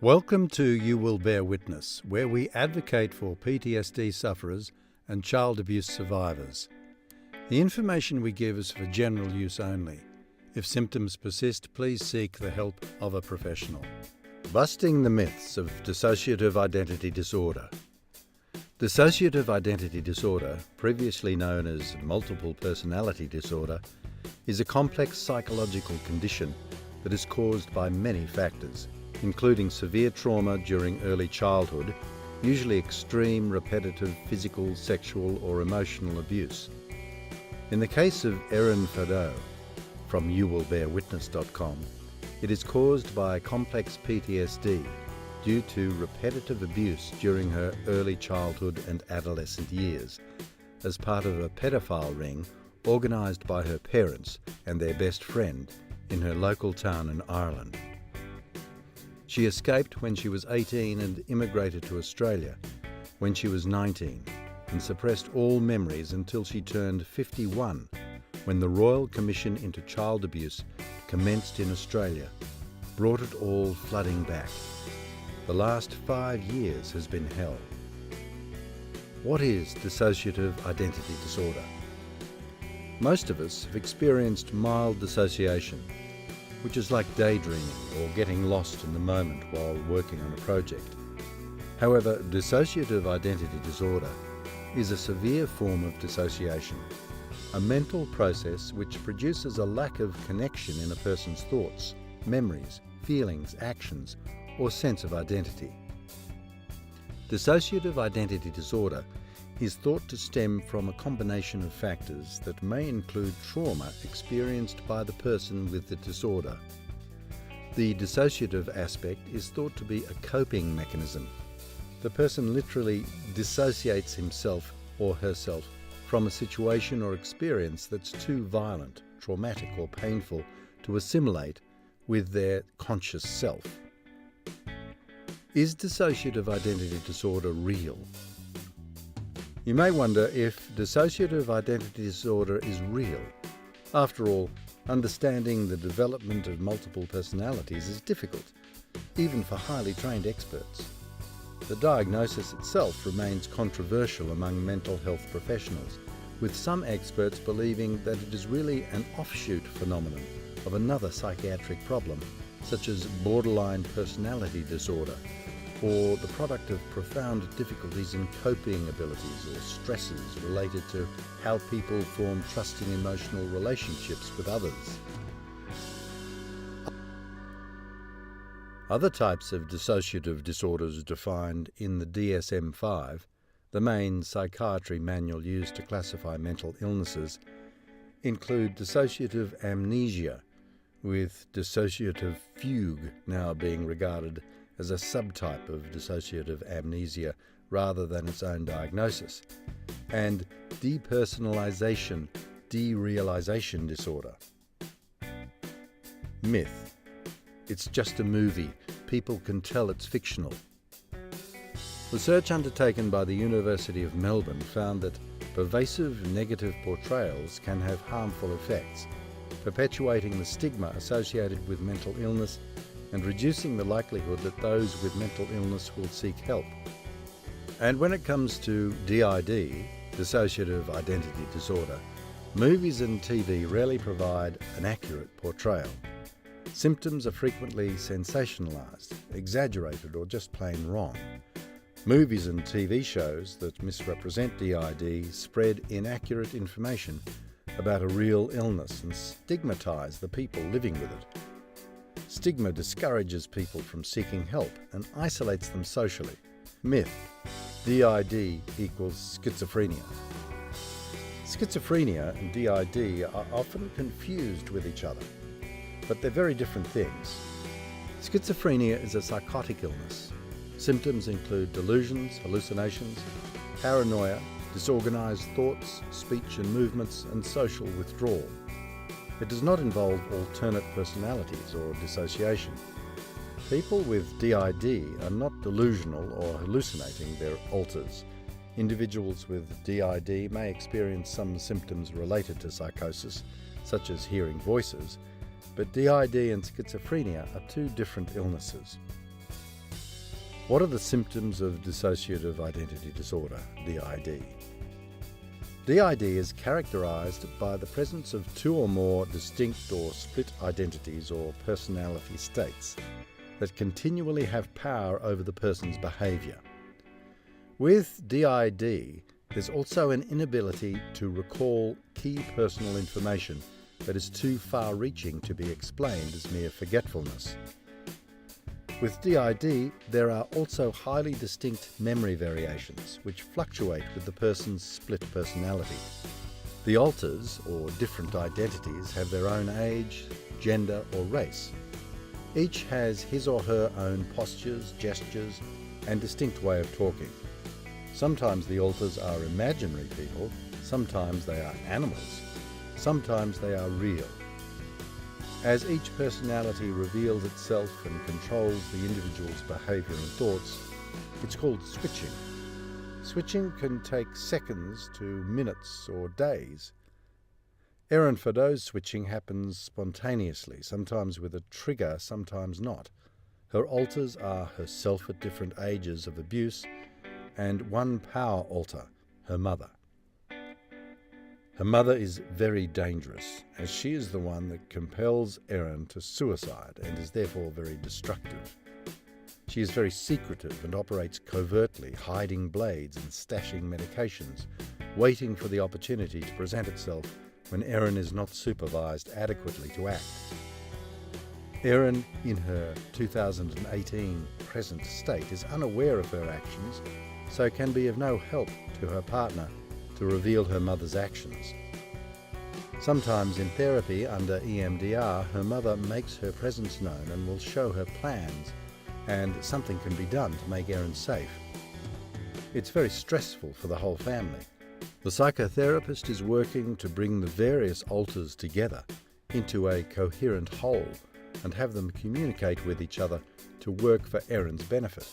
Welcome to You Will Bear Witness, where we advocate for PTSD sufferers and child abuse survivors. The information we give is for general use only. If symptoms persist, please seek the help of a professional. Busting the myths of dissociative identity disorder. Dissociative identity disorder, previously known as multiple personality disorder, is a complex psychological condition that is caused by many factors, including severe trauma during early childhood, usually extreme, repetitive physical, sexual or emotional abuse. In the case of Erin Fado, from youwillbearwitness.com, it is caused by complex PTSD due to repetitive abuse during her early childhood and adolescent years, as part of a pedophile ring organised by her parents and their best friend in her local town in Ireland. She escaped when she was 18 and immigrated to Australia when she was 19 and suppressed all memories until she turned 51 when the Royal Commission into Child Abuse commenced in Australia, brought it all flooding back. The last 5 years has been hell. What is dissociative identity disorder? Most of us have experienced mild dissociation, which is like daydreaming or getting lost in the moment while working on a project. However, dissociative identity disorder is a severe form of dissociation, a mental process which produces a lack of connection in a person's thoughts, memories, feelings, actions, or sense of identity. Dissociative identity disorder is thought to stem from a combination of factors that may include trauma experienced by the person with the disorder. The dissociative aspect is thought to be a coping mechanism. The person literally dissociates himself or herself from a situation or experience that's too violent, traumatic, or painful to assimilate with their conscious self. Is dissociative identity disorder real? You may wonder if dissociative identity disorder is real. After all, understanding the development of multiple personalities is difficult, even for highly trained experts. The diagnosis itself remains controversial among mental health professionals, with some experts believing that it is really an offshoot phenomenon of another psychiatric problem, such as borderline personality disorder, or the product of profound difficulties in coping abilities or stresses related to how people form trusting emotional relationships with others. Other types of dissociative disorders defined in the DSM-5, the main psychiatry manual used to classify mental illnesses, include dissociative amnesia, with dissociative fugue now being regarded as a subtype of dissociative amnesia rather than its own diagnosis, and depersonalization, derealization disorder. Myth. It's just a movie. People can tell it's fictional. Research undertaken by the University of Melbourne found that pervasive negative portrayals can have harmful effects, perpetuating the stigma associated with mental illness and reducing the likelihood that those with mental illness will seek help. And when it comes to DID, dissociative identity disorder, movies and TV rarely provide an accurate portrayal. Symptoms are frequently sensationalized, exaggerated, or just plain wrong. Movies and TV shows that misrepresent DID spread inaccurate information about a real illness and stigmatize the people living with it. Stigma discourages people from seeking help and isolates them socially. Myth. DID equals schizophrenia. Schizophrenia and DID are often confused with each other, but they're very different things. Schizophrenia is a psychotic illness. Symptoms include delusions, hallucinations, paranoia, disorganized thoughts, speech and movements, and social withdrawal. It does not involve alternate personalities or dissociation. People with DID are not delusional or hallucinating their alters. Individuals with DID may experience some symptoms related to psychosis, such as hearing voices, but DID and schizophrenia are two different illnesses. What are the symptoms of dissociative identity disorder, DID? DID is characterized by the presence of two or more distinct or split identities or personality states that continually have power over the person's behavior. With DID, there's also an inability to recall key personal information that is too far-reaching to be explained as mere forgetfulness. With DID, there are also highly distinct memory variations which fluctuate with the person's split personality. The alters, or different identities, have their own age, gender, or race. Each has his or her own postures, gestures, and distinct way of talking. Sometimes the alters are imaginary people, sometimes they are animals, sometimes they are real. As each personality reveals itself and controls the individual's behaviour and thoughts, it's called switching. Switching can take seconds to minutes or days. Erin Fado's switching happens spontaneously, sometimes with a trigger, sometimes not. Her alters are herself at different ages of abuse and one power alter, her mother. Her mother is very dangerous, as she is the one that compels Erin to suicide and is therefore very destructive. She is very secretive and operates covertly, hiding blades and stashing medications, waiting for the opportunity to present itself when Erin is not supervised adequately to act. Erin, in her 2018 present state, is unaware of her actions, so can be of no help to her partner to reveal her mother's actions. Sometimes in therapy under EMDR, her mother makes her presence known and will show her plans, and something can be done to make Erin safe. It's very stressful for the whole family. The psychotherapist is working to bring the various alters together into a coherent whole and have them communicate with each other to work for Erin's benefit.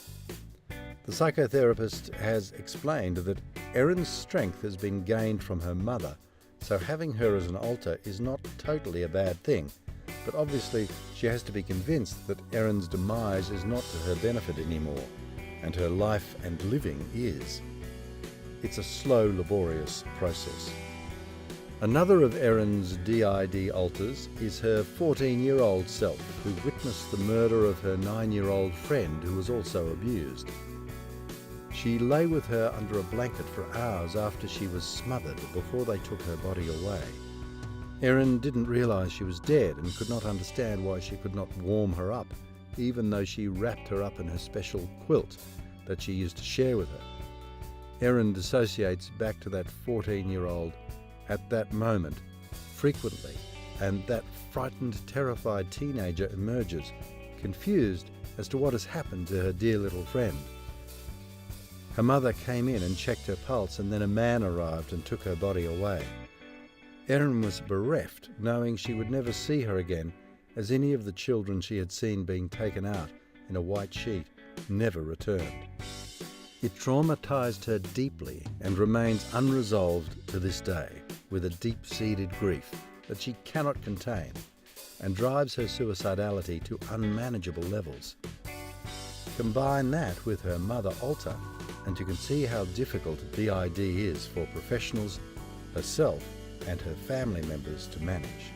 The psychotherapist has explained that Erin's strength has been gained from her mother, so having her as an alter is not totally a bad thing, but obviously she has to be convinced that Erin's demise is not to her benefit anymore, and her life and living is. It's a slow, laborious process. Another of Erin's DID alters is her 14-year-old self, who witnessed the murder of her 9-year-old friend who was also abused. She lay with her under a blanket for hours after she was smothered before they took her body away. Erin didn't realise she was dead and could not understand why she could not warm her up, even though she wrapped her up in her special quilt that she used to share with her. Erin dissociates back to that 14-year-old at that moment, frequently, and that frightened, terrified teenager emerges, confused as to what has happened to her dear little friend. Her mother came in and checked her pulse, and then a man arrived and took her body away. Erin was bereft, knowing she would never see her again, as any of the children she had seen being taken out in a white sheet never returned. It traumatized her deeply and remains unresolved to this day, with a deep-seated grief that she cannot contain, and drives her suicidality to unmanageable levels. Combine that with her mother alter, and you can see how difficult DID is for professionals, herself, and her family members to manage.